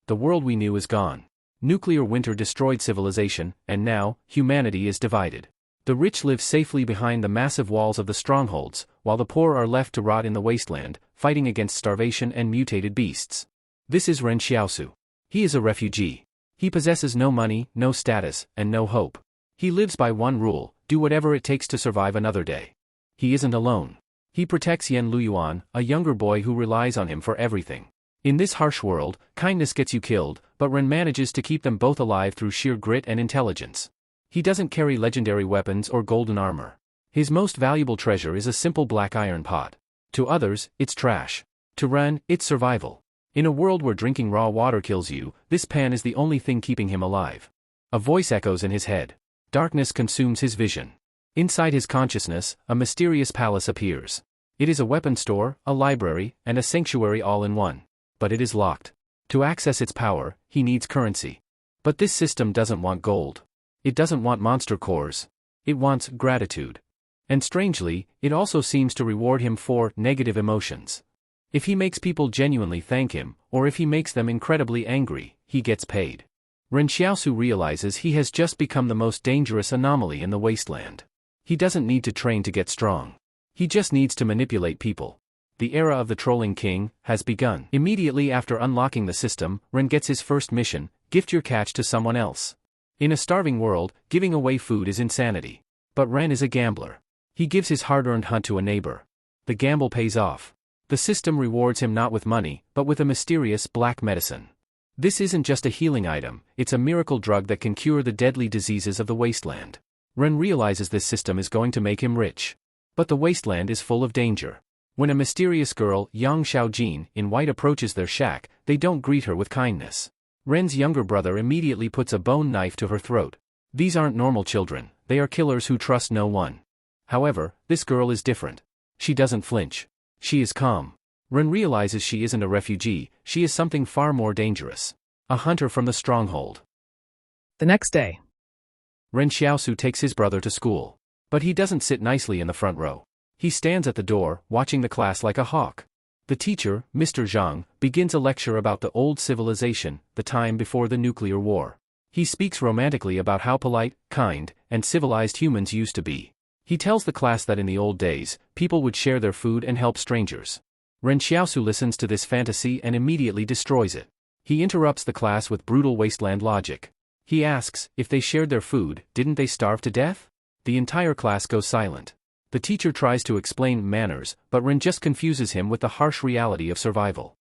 The world we knew is gone. Nuclear winter destroyed civilization, and now, humanity is divided. The rich live safely behind the massive walls of the strongholds, while the poor are left to rot in the wasteland, fighting against starvation and mutated beasts. This is Ren Xiaosu. He is a refugee. He possesses no money, no status, and no hope. He lives by one rule: do whatever it takes to survive another day. He isn't alone. He protects Yan Luyuan, a younger boy who relies on him for everything. In this harsh world, kindness gets you killed, but Ren manages to keep them both alive through sheer grit and intelligence. He doesn't carry legendary weapons or golden armor. His most valuable treasure is a simple black iron pot. To others, it's trash. To Ren, it's survival. In a world where drinking raw water kills you, this pan is the only thing keeping him alive. A voice echoes in his head. Darkness consumes his vision. Inside his consciousness, a mysterious palace appears. It is a weapon store, a library, and a sanctuary all in one. But it is locked. To access its power, he needs currency. But this system doesn't want gold. It doesn't want monster cores. It wants gratitude. And strangely, it also seems to reward him for negative emotions. If he makes people genuinely thank him, or if he makes them incredibly angry, he gets paid. Ren Xiaosu realizes he has just become the most dangerous anomaly in the wasteland. He doesn't need to train to get strong. He just needs to manipulate people. The era of the trolling king has begun. Immediately after unlocking the system, Ren gets his first mission: gift your catch to someone else. In a starving world, giving away food is insanity. But Ren is a gambler. He gives his hard-earned hunt to a neighbor. The gamble pays off. The system rewards him not with money, but with a mysterious black medicine. This isn't just a healing item, it's a miracle drug that can cure the deadly diseases of the wasteland. Ren realizes this system is going to make him rich. But the wasteland is full of danger. When a mysterious girl, Yang Xiaojin, in white approaches their shack, they don't greet her with kindness. Ren's younger brother immediately puts a bone knife to her throat. These aren't normal children, they are killers who trust no one. However, this girl is different. She doesn't flinch. She is calm. Ren realizes she isn't a refugee, she is something far more dangerous. A hunter from the stronghold. The next day, Ren Xiaosu takes his brother to school. But he doesn't sit nicely in the front row. He stands at the door, watching the class like a hawk. The teacher, Mr. Zhang, begins a lecture about the old civilization, the time before the nuclear war. He speaks romantically about how polite, kind, and civilized humans used to be. He tells the class that in the old days, people would share their food and help strangers. Ren Xiaosu listens to this fantasy and immediately destroys it. He interrupts the class with brutal wasteland logic. He asks, if they shared their food, didn't they starve to death? The entire class goes silent. The teacher tries to explain manners, but Ren just confuses him with the harsh reality of survival.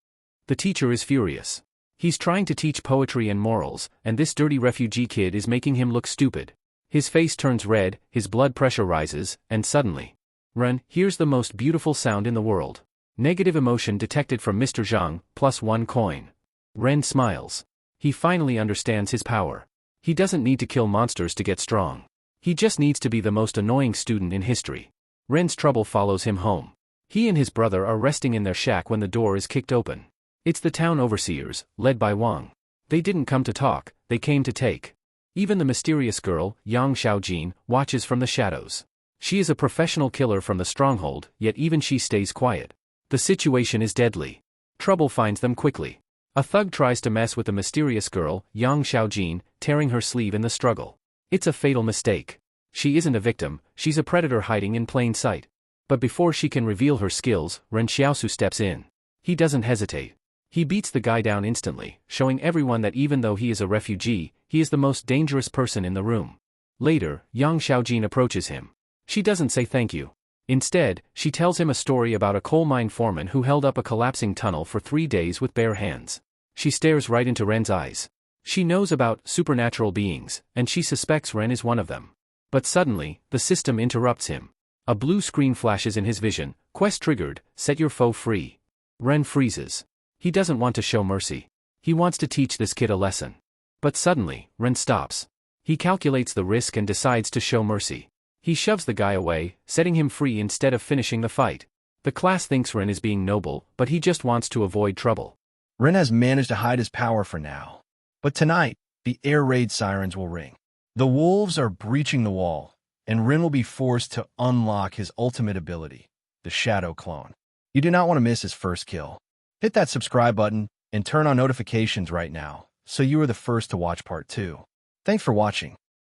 The teacher is furious. He's trying to teach poetry and morals, and this dirty refugee kid is making him look stupid. His face turns red, his blood pressure rises, and suddenly, Ren hears the most beautiful sound in the world. Negative emotion detected from Mr. Zhang, +1 coin. Ren smiles. He finally understands his power. He doesn't need to kill monsters to get strong. He just needs to be the most annoying student in history. Ren's trouble follows him home. He and his brother are resting in their shack when the door is kicked open. It's the town overseers, led by Wang. They didn't come to talk, they came to take. Even the mysterious girl, Yang Xiaojin, watches from the shadows. She is a professional killer from the stronghold, yet even she stays quiet. The situation is deadly. Trouble finds them quickly. A thug tries to mess with the mysterious girl, Yang Xiaojin, tearing her sleeve in the struggle. It's a fatal mistake. She isn't a victim, she's a predator hiding in plain sight. But before she can reveal her skills, Ren Xiaosu steps in. He doesn't hesitate. He beats the guy down instantly, showing everyone that even though he is a refugee, he is the most dangerous person in the room. Later, Yang Xiaojin approaches him. She doesn't say thank you. Instead, she tells him a story about a coal mine foreman who held up a collapsing tunnel for 3 days with bare hands. She stares right into Ren's eyes. She knows about supernatural beings, and she suspects Ren is one of them. But suddenly, the system interrupts him. A blue screen flashes in his vision. Quest triggered, set your foe free. Ren freezes. He doesn't want to show mercy. He wants to teach this kid a lesson. But suddenly, Ren stops. He calculates the risk and decides to show mercy. He shoves the guy away, setting him free instead of finishing the fight. The class thinks Ren is being noble, but he just wants to avoid trouble. Ren has managed to hide his power for now. But tonight, the air raid sirens will ring. The wolves are breaching the wall, and Ren will be forced to unlock his ultimate ability, the Shadow Clone. You do not want to miss his first kill. Hit that subscribe button and turn on notifications right now so you are the first to watch part 2. Thanks for watching.